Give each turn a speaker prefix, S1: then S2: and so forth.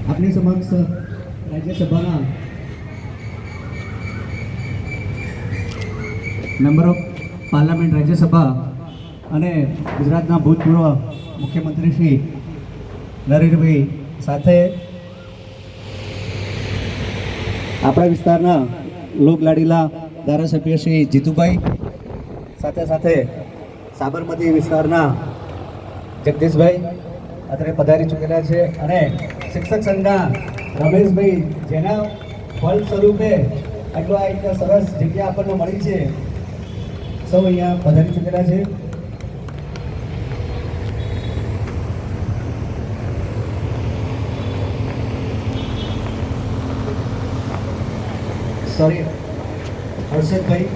S1: આપની સમક્ષ રાજ્યસભાના મેમ્બર ઓફ પાર્લામેન્ટ રાજ્યસભા અને ગુજરાતના ભૂતપૂર્વ મુખ્યમંત્રી શ્રી નરેન્દ્રભાઈ સાથે આપણા વિસ્તારના લોકલાડીલા ધારાસભ્ય શ્રી જીતુભાઈ સાથે સાથે સાબરમતી વિસ્તારના જગદીશભાઈ અત્યારે પધારી ચૂકેલા છે અને શિક્ષક સંઘના રમેશભાઈ જેના ફળ સ્વરૂપે આટલો આ એક સરસ જગ્યા આપણને મળી છે સૌ અહીંયા પધારી ચૂકેલા છે. સોરી હર્ષદભાઈ